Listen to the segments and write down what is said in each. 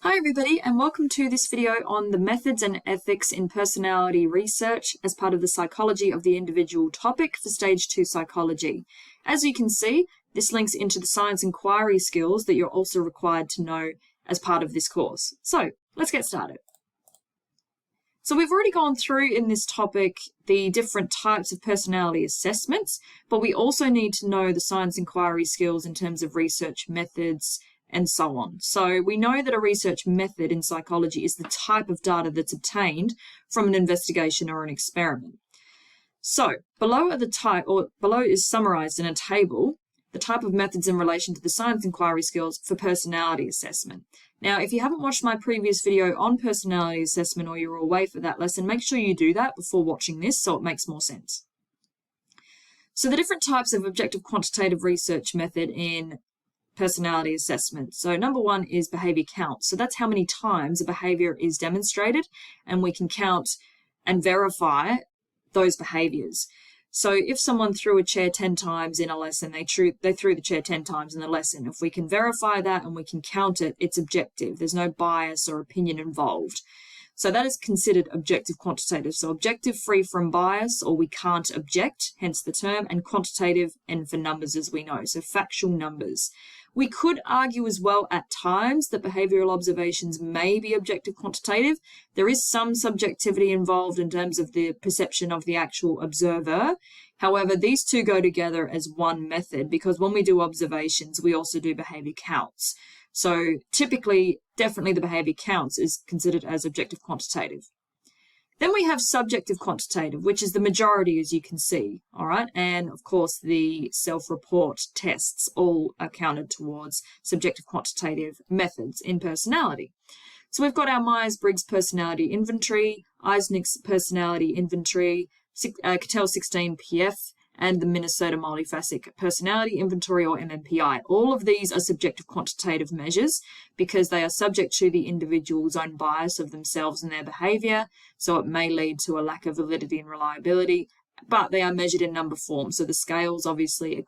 Hi everybody, and welcome to this video on the methods and ethics in personality research as part of the psychology of the individual topic for Stage 2 psychology. As you can see, this links into the science inquiry skills that you're also required to know as part of this course. So let's get started. So we've already gone through in this topic the different types of personality assessments, but we also need to know the science inquiry skills in terms of research methods and so on. So we know that a research method in psychology is the type of data that's obtained from an investigation or an experiment. So below is summarized in a table the type of methods in relation to the science inquiry skills for personality assessment. Now, if you haven't watched my previous video on personality assessment or you're away for that lesson, make sure you do that before watching this so it makes more sense. So the different types of objective quantitative research method in personality assessment. So number one is behavior count. So that's how many times a behavior is demonstrated, and we can count and verify those behaviors. So if someone threw a chair 10 times in a lesson, they threw the chair 10 times in the lesson. If we can verify that and we can count it, it's objective. There's no bias or opinion involved. So that is considered objective quantitative. So objective free from bias, or we can't object, hence the term, and quantitative, and for numbers as we know, so factual numbers. We could argue as well at times that behavioral observations may be objective quantitative. There is some subjectivity involved in terms of the perception of the actual observer. However, these two go together as one method because when we do observations, we also do behavior counts. So typically, definitely the behavior counts is considered as objective quantitative. Then we have subjective quantitative, which is the majority, as you can see, all right? And of course, the self-report tests all are counted towards subjective quantitative methods in personality. So we've got our Myers-Briggs personality inventory, Eisnick's personality inventory, Cattell 16 PF, and the Minnesota Multifaceted Personality Inventory, or MMPI. All of these are subjective quantitative measures because they are subject to the individual's own bias of themselves and their behavior, so it may lead to a lack of validity and reliability, but they are measured in number form. So the scales obviously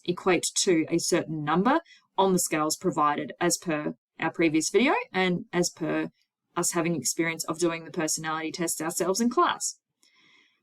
equate to a certain number on the scales provided as per our previous video and as per us having experience of doing the personality tests ourselves in class.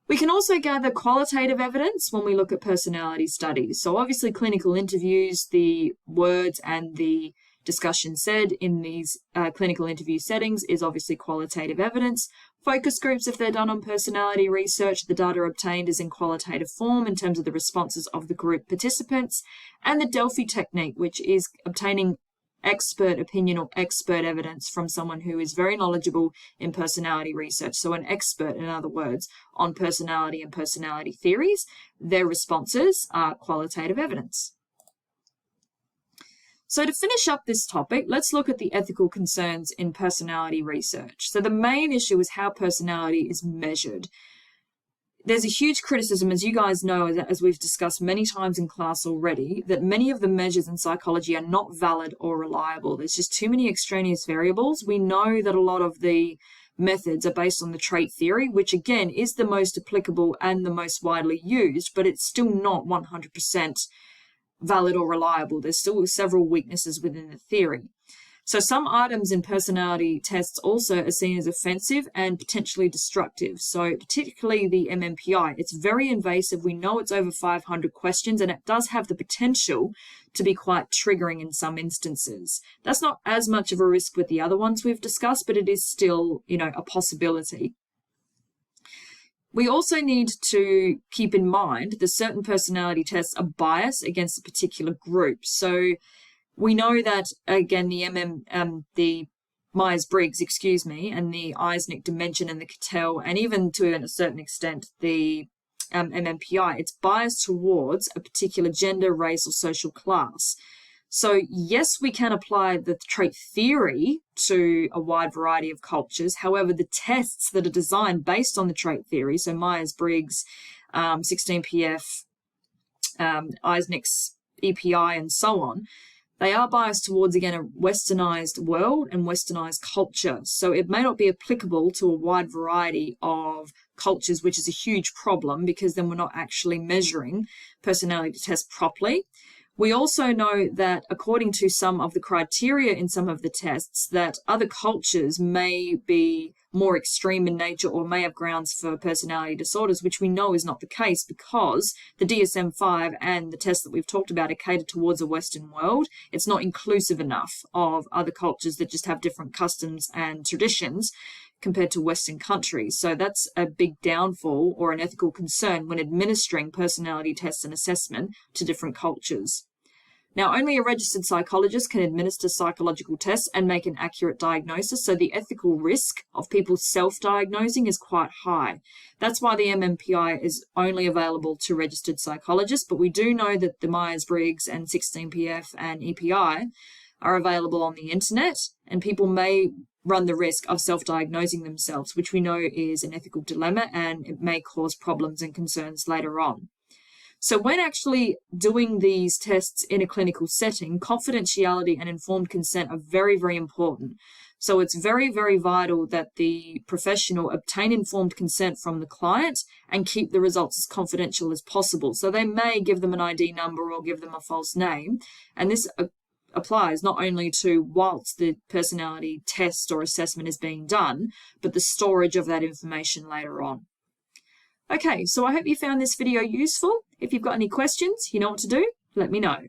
We can also gather qualitative evidence when we look at personality studies. So obviously clinical interviews, the words and the discussion said in these clinical interview settings is obviously qualitative evidence. Focus groups, if they're done on personality research, the data obtained is in qualitative form in terms of the responses of the group participants. And the Delphi technique, which is obtaining expert opinion or expert evidence from someone who is very knowledgeable in personality research. So an expert, in other words, on personality and personality theories. Their responses are qualitative evidence. So to finish up this topic, let's look at the ethical concerns in personality research. So the main issue is how personality is measured. There's a huge criticism, as you guys know, as we've discussed many times in class already, that many of the measures in psychology are not valid or reliable. There's just too many extraneous variables. We know that a lot of the methods are based on the trait theory, which again is the most applicable and the most widely used, but it's still not 100% valid or reliable. There's still several weaknesses within the theory. So some items in personality tests also are seen as offensive and potentially destructive. So particularly the MMPI, it's very invasive. We know it's over 500 questions and it does have the potential to be quite triggering in some instances. That's not as much of a risk with the other ones we've discussed, but it is still, a possibility. We also need to keep in mind that certain personality tests are biased against a particular group. So we know that, again, the Myers-Briggs, and the Eisnick dimension and the Cattell, and even to a certain extent, the MMPI, it's biased towards a particular gender, race, or social class. So yes, we can apply the trait theory to a wide variety of cultures. However, the tests that are designed based on the trait theory, so Myers-Briggs, 16PF, Eisnick's EPI, and so on, they are biased towards, again, a westernized world and westernized culture. So it may not be applicable to a wide variety of cultures, which is a huge problem because then we're not actually measuring personality tests properly. We also know that according to some of the criteria in some of the tests, that other cultures may be more extreme in nature or may have grounds for personality disorders, which we know is not the case because the DSM-5 and the tests that we've talked about are catered towards a Western world. It's not inclusive enough of other cultures that just have different customs and traditions compared to Western countries. So that's a big downfall or an ethical concern when administering personality tests and assessment to different cultures. Now, only a registered psychologist can administer psychological tests and make an accurate diagnosis, so the ethical risk of people self-diagnosing is quite high. That's why the MMPI is only available to registered psychologists, but we do know that the Myers-Briggs and 16PF and EPI are available on the internet, and people may run the risk of self-diagnosing themselves, which we know is an ethical dilemma and it may cause problems and concerns later on. So when actually doing these tests in a clinical setting, confidentiality and informed consent are very, very important. So it's very, very vital that the professional obtain informed consent from the client and keep the results as confidential as possible. So they may give them an ID number or give them a false name. And this applies not only to whilst the personality test or assessment is being done, but the storage of that information later on. Okay, so I hope you found this video useful. If you've got any questions, you know what to do. Let me know.